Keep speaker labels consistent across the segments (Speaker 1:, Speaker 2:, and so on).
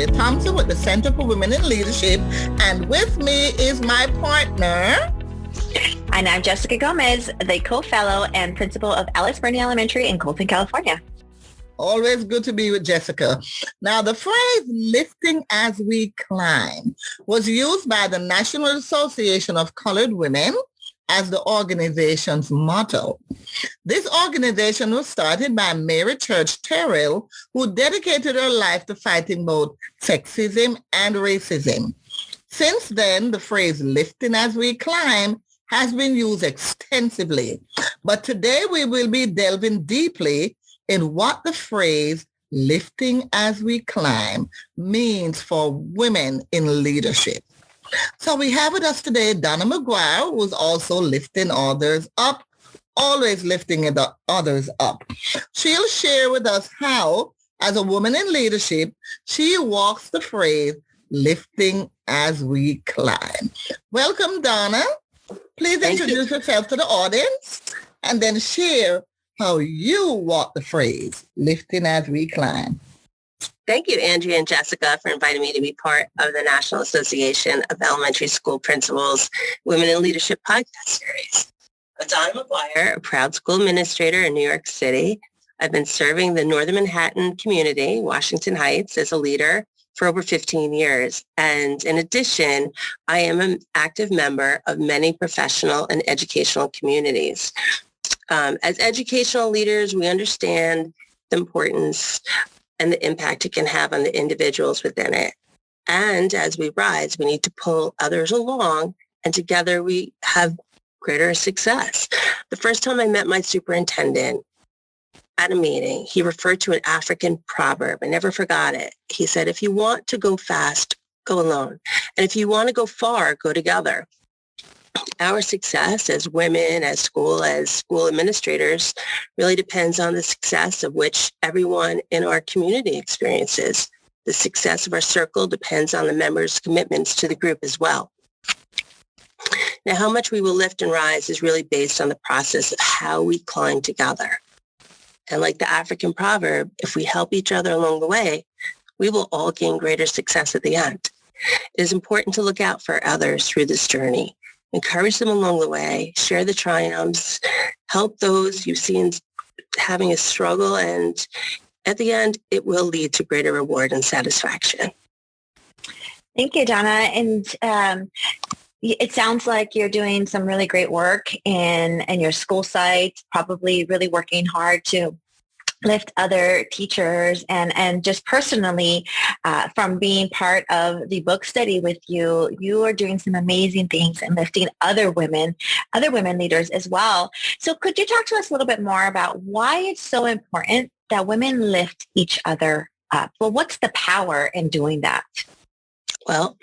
Speaker 1: Andrea Thompson with the Center for Women in Leadership, and with me is my partner.
Speaker 2: And I'm Jessica Gomez, the co-fellow and principal of Alex Burney Elementary in Colton, California.
Speaker 1: Always good to be with Jessica. Now, the phrase lifting as we climb was used by the National Association of Colored Women as the organization's motto. This organization was started by Mary Church Terrell, who dedicated her life to fighting both sexism and racism. Since then, the phrase lifting as we climb has been used extensively. But today we will be delving deeply in what the phrase lifting as we climb means for women in leadership. So we have with us today Donna McGuire, who's also lifting others up, always lifting others up. She'll share with us how, as a woman in leadership, she walks the phrase lifting as we climb. Welcome, Donna. Please introduce yourself to the audience and then share how you walk the phrase lifting as we climb.
Speaker 3: Thank you, Andrea and Jessica, for inviting me to be part of the National Association of Elementary School Principals Women in Leadership podcast series. I'm Donna McGuire, a proud school administrator in New York City. I've been serving the Northern Manhattan community, Washington Heights, as a leader for over 15 years. And in addition, I am an active member of many professional and educational communities. As educational leaders, we understand the importance and the impact it can have on the individuals within it. And as we rise, we need to pull others along, and together we have greater success. The first time I met my superintendent at a meeting, he referred to an African proverb. I never forgot it. He said, if you want to go fast, go alone. And if you want to go far, go together. Our success as women, as school administrators, really depends on the success of which everyone in our community experiences. The success of our circle depends on the members' commitments to the group as well. Now, how much we will lift and rise is really based on the process of how we climb together. And like the African proverb, if we help each other along the way, we will all gain greater success at the end. It is important to look out for others through this journey. Encourage them along the way, share the triumphs, help those you've seen having a struggle, and at the end, it will lead to greater reward and satisfaction.
Speaker 2: Thank you, Donna. And it sounds like you're doing some really great work in your school site, probably really working hard to lift other teachers, and just personally, from being part of the book study with you, you are doing some amazing things and lifting other women leaders as well. So could you talk to us a little bit more about why it's so important that women lift each other up? Well, what's the power in doing that?
Speaker 3: Well,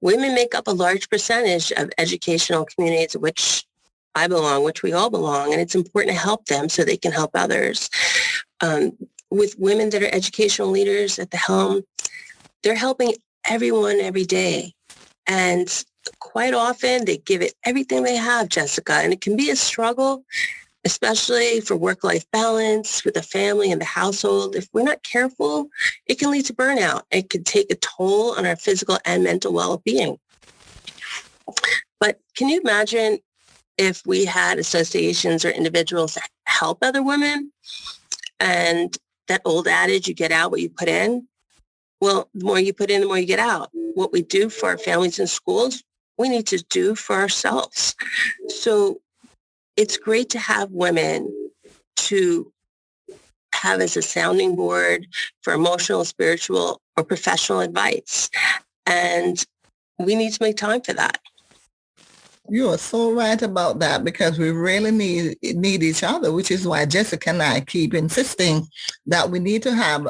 Speaker 3: women make up a large percentage of educational communities which I belong, which we all belong, and it's important to help them so they can help others. With women that are educational leaders at the helm, they're helping everyone every day. And quite often they give it everything they have, Jessica, and it can be a struggle, especially for work-life balance with the family and the household. If we're not careful, it can lead to burnout. It can take a toll on our physical and mental well-being. But can you imagine if we had associations or individuals that help other women? And that old adage, you get out what you put in. Well, the more you put in, the more you get out. What we do for our families and schools, we need to do for ourselves. So it's great to have women to have as a sounding board for emotional, spiritual, or professional advice. And we need to make time for that.
Speaker 1: You are so right about that, because we really need each other, which is why Jessica and I keep insisting that we need to have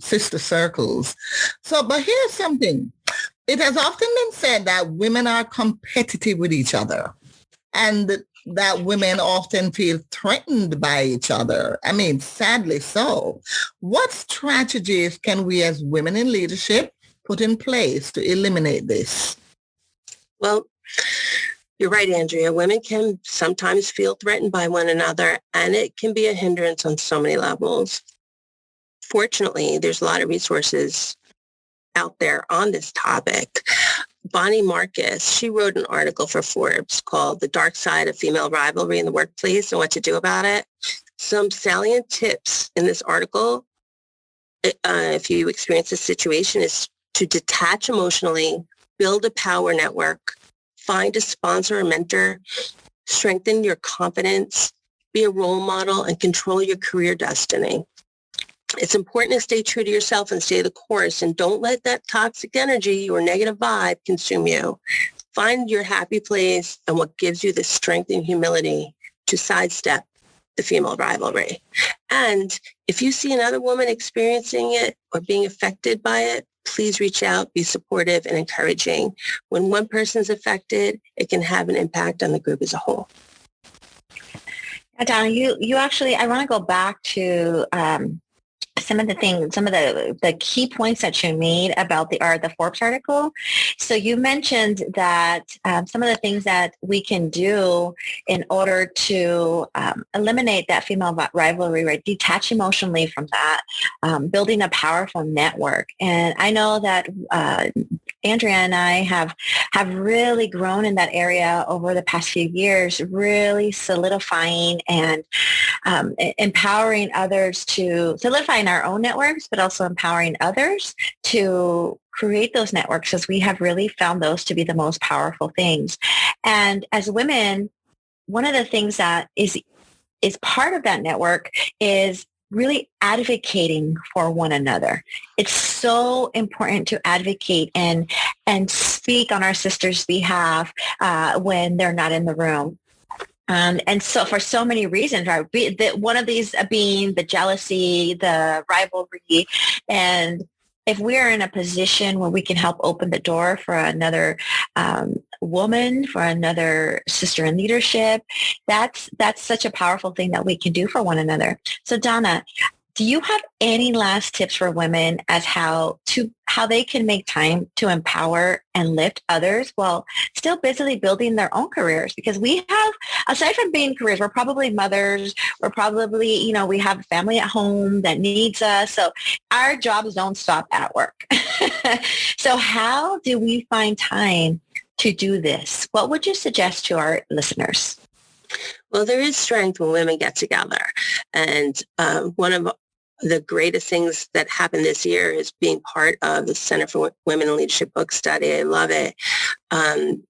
Speaker 1: sister circles. So, but here's something. It has often been said that women are competitive with each other and that women often feel threatened by each other. I mean, sadly so. What strategies can we as women in leadership put in place to eliminate this?
Speaker 3: Well, you're right, Andrea. Women can sometimes feel threatened by one another, and it can be a hindrance on so many levels. Fortunately, there's a lot of resources out there on this topic. Bonnie Marcus, she wrote an article for Forbes called The Dark Side of Female Rivalry in the Workplace and What to Do About It. Some salient tips in this article, if you experience this situation, is to detach emotionally, build a power network, find a sponsor or mentor, strengthen your confidence, be a role model, and control your career destiny. It's important to stay true to yourself and stay the course, and don't let that toxic energy or negative vibe consume you. Find your happy place and what gives you the strength and humility to sidestep the female rivalry. And if you see another woman experiencing it or being affected by it, please reach out, be supportive and encouraging. When one person's affected, it can have an impact on the group as a whole.
Speaker 2: Donna, you actually, I want to go back to some of the key points that you made about the Forbes article. So you mentioned that some of the things that we can do in order to eliminate that female rivalry, right? Detach emotionally from that, building a powerful network. And I know that Andrea and I have really grown in that area over the past few years, really solidifying and empowering others to solidifying our own networks, but also empowering others to create those networks, as we have really found those to be the most powerful things. And as women, one of the things that is part of that network is really advocating for one another. It's so important to advocate and speak on our sisters' behalf when they're not in the room. And so for so many reasons, right? One of these being the jealousy, the rivalry. And if we're in a position where we can help open the door for another woman, for another sister in leadership, that's such a powerful thing that we can do for one another. So Donna, do you have any last tips for women as how they can make time to empower and lift others while still busily building their own careers? Because we have, aside from being careers, we're probably mothers, we're probably, we have a family at home that needs us. So our jobs don't stop at work. So how do we find time to do this? What would you suggest to our listeners?
Speaker 3: Well, there is strength when women get together. And one of the greatest things that happened this year is being part of the Center for Women in Leadership book study. I love it.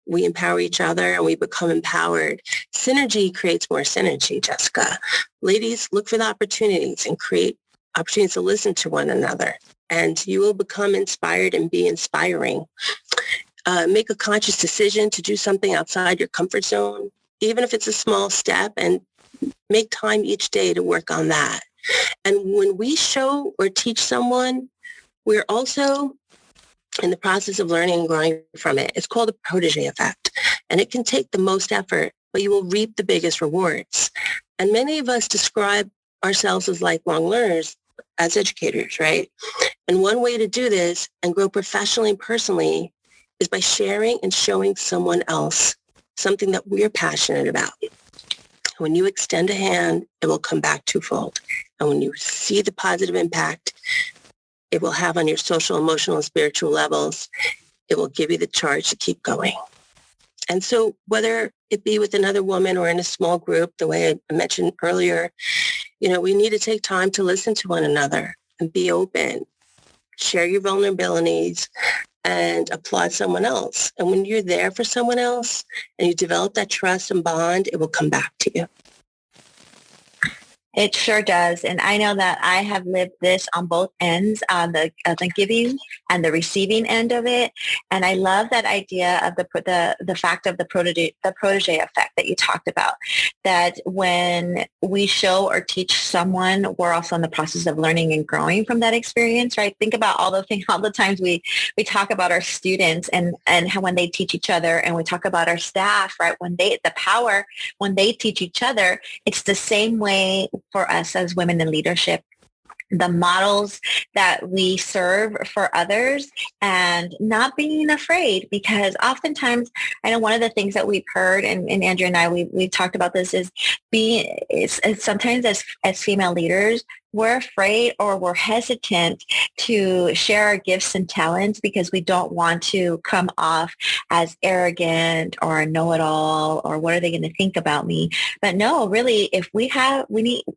Speaker 3: We empower each other and we become empowered. Synergy creates more synergy, Jessica. Ladies, look for the opportunities and create opportunities to listen to one another. And you will become inspired and be inspiring. Make a conscious decision to do something outside your comfort zone, even if it's a small step, and make time each day to work on that. And when we show or teach someone, we're also in the process of learning and growing from it. It's called the protege effect, and it can take the most effort, but you will reap the biggest rewards. And many of us describe ourselves as lifelong learners, as educators, right? And one way to do this and grow professionally and personally is by sharing and showing someone else something that we're passionate about. When you extend a hand, it will come back twofold. And when you see the positive impact it will have on your social, emotional, and spiritual levels, it will give you the charge to keep going. And so whether it be with another woman or in a small group, the way I mentioned earlier, we need to take time to listen to one another and be open, share your vulnerabilities, and applaud someone else. And when you're there for someone else and you develop that trust and bond, it will come back to you.
Speaker 2: It sure does. And I know that I have lived this on both ends, on the giving and the receiving end of it. And I love that idea of the fact of the protege effect that you talked about, that when we show or teach someone, we're also in the process of learning and growing from that experience, right? Think about all the times we talk about our students and how when they teach each other, and we talk about our staff, right? When they teach each other, it's the same way for us as women in leadership. The models that we serve for others and not being afraid, because oftentimes I know one of the things that we've heard, and Andrea and I, we've talked about this, is sometimes as female leaders, we're afraid or we're hesitant to share our gifts and talents because we don't want to come off as arrogant or a know-it-all or what are they going to think about me? But no, really, if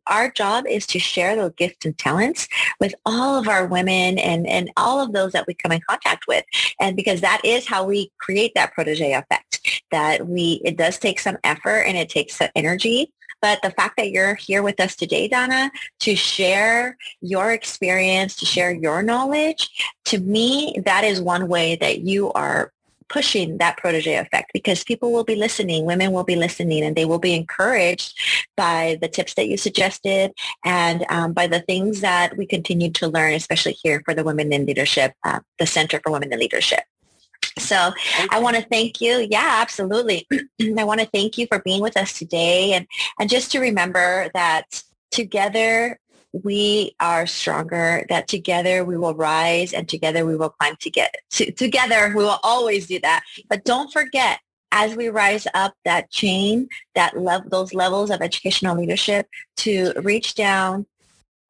Speaker 2: our job is to share those gifts and talents with all of our women and all of those that we come in contact with. And because that is how we create that protege effect, it does take some effort and it takes some energy. But the fact that you're here with us today, Donna, to share your experience, to share your knowledge, to me, that is one way that you are pushing that protege effect, because people will be listening, women will be listening, and they will be encouraged by the tips that you suggested and by the things that we continue to learn, especially here for the Women in Leadership, the Center for Women in Leadership. So I want to thank you. Yeah, absolutely. I want to thank you for being with us today. And just to remember that together we are stronger, that together we will rise and together we will climb together. Together we will always do that. But don't forget, as we rise up that chain, those levels of educational leadership, to reach down,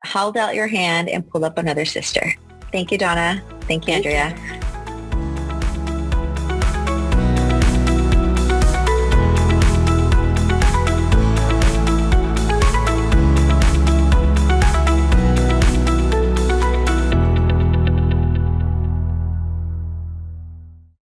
Speaker 2: hold out your hand and pull up another sister. Thank you, Donna. Thank you, Andrea.